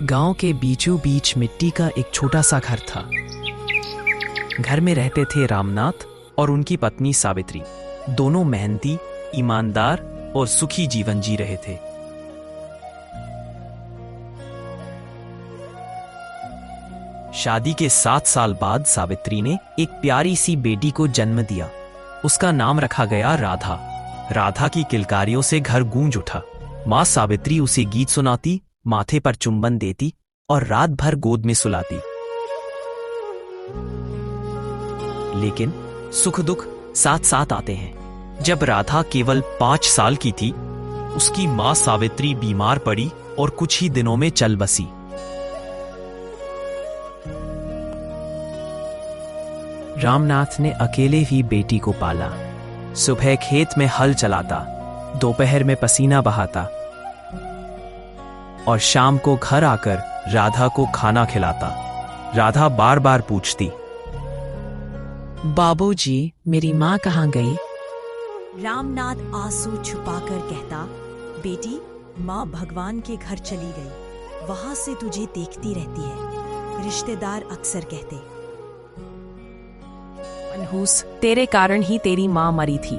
गांव के बीचों बीच मिट्टी का एक छोटा सा घर था। घर में रहते थे रामनाथ और उनकी पत्नी सावित्री। दोनों मेहनती, ईमानदार और सुखी जीवन जी रहे थे। शादी के 7 साल बाद सावित्री ने एक प्यारी सी बेटी को जन्म दिया। उसका नाम रखा गया राधा। राधा की किलकारियों से घर गूंज उठा। माँ सावित्री उसे गीत सुनाती, माथे पर चुंबन देती और रात भर गोद में सुलाती। लेकिन सुख दुख साथ साथ आते हैं। जब राधा केवल 5 साल की थी, उसकी मां सावित्री बीमार पड़ी और कुछ ही दिनों में चल बसी। रामनाथ ने अकेले ही बेटी को पाला। सुबह खेत में हल चलाता, दोपहर में पसीना बहाता और शाम को घर आकर राधा को खाना खिलाता। राधा बार बार पूछती, बाबूजी, मेरी माँ कहाँ गई? रामनाथ आंसू छुपाकर कहता, बेटी, माँ भगवान के घर चली गई। वहां से तुझे देखती रहती है। रिश्तेदार अक्सर कहते, मनहूस, तेरे कारण ही तेरी माँ मरी थी।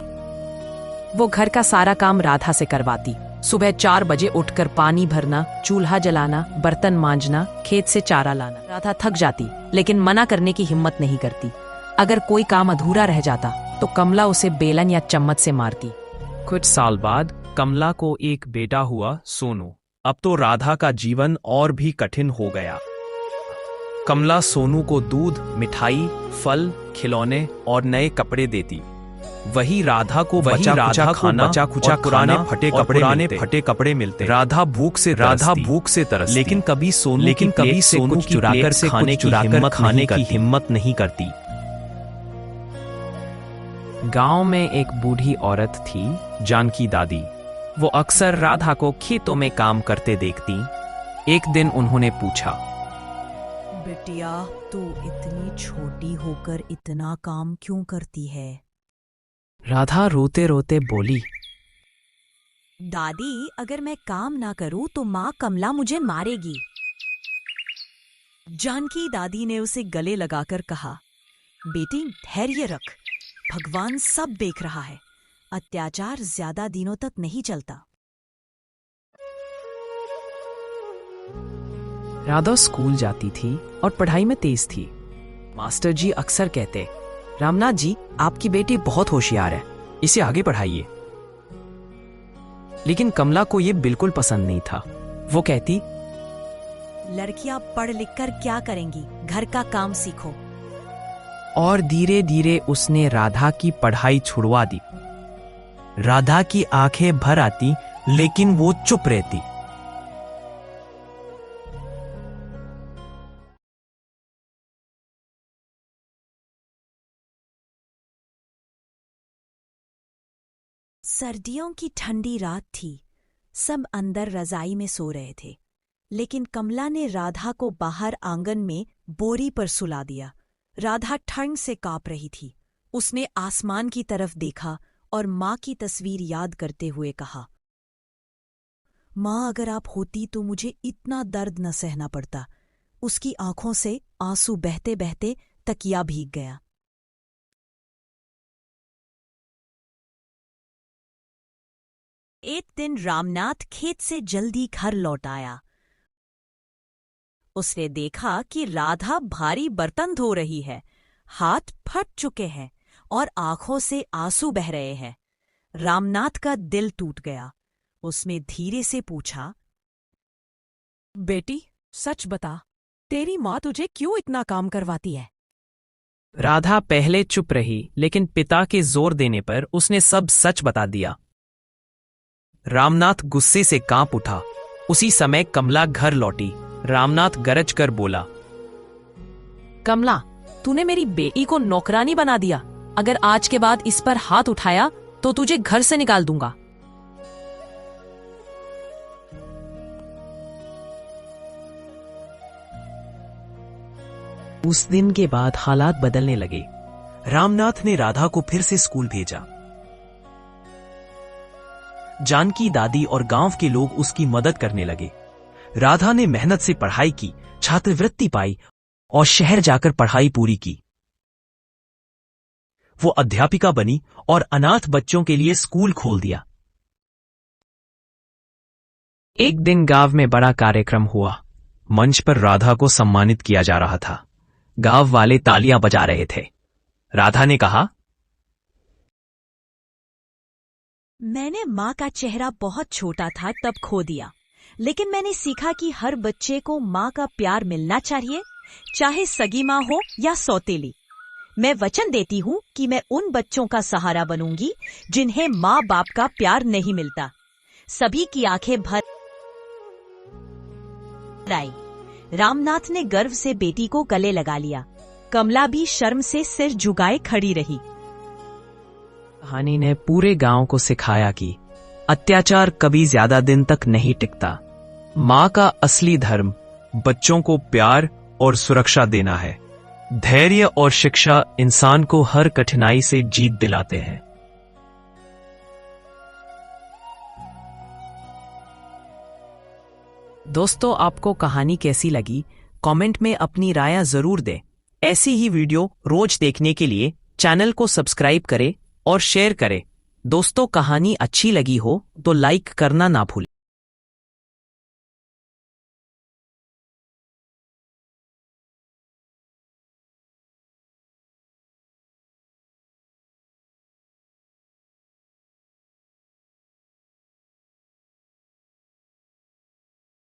वो घर का सारा काम राधा से करवाती। सुबह 4 बजे उठकर पानी भरना, चूल्हा जलाना, बर्तन मांजना, खेत से चारा लाना। राधा थक जाती, लेकिन मना करने की हिम्मत नहीं करती। अगर कोई काम अधूरा रह जाता तो कमला उसे बेलन या चम्मच से मारती। कुछ साल बाद कमला को एक बेटा हुआ, सोनू। अब तो राधा का जीवन और भी कठिन हो गया। कमला सोनू को दूध, मिठाई, फल, खिलौने और नए कपड़े देती। वही राधा को बचा खुचा पुराने फटे कपड़े मिलते। राधा भूख से तरसती, लेकिन कभी सोनू चुराकर खाने की हिम्मत नहीं करती। गांव में एक बूढ़ी औरत थी, जानकी दादी। वो अक्सर राधा को खेतों में काम करते देखती। एक दिन उन्होंने पूछा, बिटिया, तू इतनी छोटी होकर इतना काम क्यों करती है? राधा रोते रोते बोली, दादी, अगर मैं काम ना करूं तो माँ कमला मुझे मारेगी। जानकी दादी ने उसे गले लगाकर कहा, बेटी, धैर्य रख। भगवान सब देख रहा है। अत्याचार ज्यादा दिनों तक नहीं चलता। राधा स्कूल जाती थी और पढ़ाई में तेज थी। मास्टर जी अक्सर कहते, रामनाथ जी, आपकी बेटी बहुत होशियार है, इसे आगे पढ़ाइए। लेकिन कमला को यह बिल्कुल पसंद नहीं था। वो कहती, लड़कियां पढ़ लिख कर क्या करेंगी? घर का काम सीखो। और धीरे धीरे उसने राधा की पढ़ाई छुड़वा दी। राधा की आंखें भर आती, लेकिन वो चुप रहती। सर्दियों की ठंडी रात थी। सब अंदर रजाई में सो रहे थे, लेकिन कमला ने राधा को बाहर आंगन में बोरी पर सुला दिया। राधा ठंड से कांप रही थी। उसने आसमान की तरफ देखा और माँ की तस्वीर याद करते हुए कहा, माँ, अगर आप होती तो मुझे इतना दर्द न सहना पड़ता। उसकी आंखों से आंसू बहते बहते तकिया भीग गया। एक दिन रामनाथ खेत से जल्दी घर लौट आया। उसने देखा कि राधा भारी बर्तन धो रही है। हाथ फट चुके हैं और आंखों से आंसू बह रहे हैं। रामनाथ का दिल टूट गया। उसने धीरे से पूछा, बेटी, सच बता, तेरी माँ तुझे क्यों इतना काम करवाती है? राधा पहले चुप रही, लेकिन पिता के जोर देने पर उसने सब सच बता दिया। रामनाथ गुस्से से कांप उठा। उसी समय कमला घर लौटी। रामनाथ गरज कर बोला, कमला, तूने मेरी बेटी को नौकरानी बना दिया। अगर आज के बाद इस पर हाथ उठाया तो तुझे घर से निकाल दूंगा। उस दिन के बाद हालात बदलने लगे। रामनाथ ने राधा को फिर से स्कूल भेजा। जानकी दादी और गांव के लोग उसकी मदद करने लगे। राधा ने मेहनत से पढ़ाई की, छात्रवृत्ति पाई और शहर जाकर पढ़ाई पूरी की। वो अध्यापिका बनी और अनाथ बच्चों के लिए स्कूल खोल दिया। एक दिन गांव में बड़ा कार्यक्रम हुआ। मंच पर राधा को सम्मानित किया जा रहा था। गांव वाले तालियां बजा रहे थे। राधा ने कहा, मैंने माँ का चेहरा बहुत छोटा था तब खो दिया, लेकिन मैंने सीखा कि हर बच्चे को माँ का प्यार मिलना चाहिए, चाहे सगी माँ हो या सौतेली। मैं वचन देती हूँ कि मैं उन बच्चों का सहारा बनूंगी जिन्हें माँ बाप का प्यार नहीं मिलता। सभी की आंखें भर आई। रामनाथ ने गर्व से बेटी को गले लगा लिया। कमला भी शर्म से सिर झुकाए खड़ी रही। कहानी ने पूरे गांव को सिखाया कि अत्याचार कभी ज्यादा दिन तक नहीं टिकता। माँ का असली धर्म बच्चों को प्यार और सुरक्षा देना है। धैर्य और शिक्षा इंसान को हर कठिनाई से जीत दिलाते हैं। दोस्तों, आपको कहानी कैसी लगी? कमेंट में अपनी राय जरूर दें। ऐसी ही वीडियो रोज देखने के लिए चैनल को सब्सक्राइब करें और शेयर करें। दोस्तों, कहानी अच्छी लगी हो तो लाइक करना ना भूलें।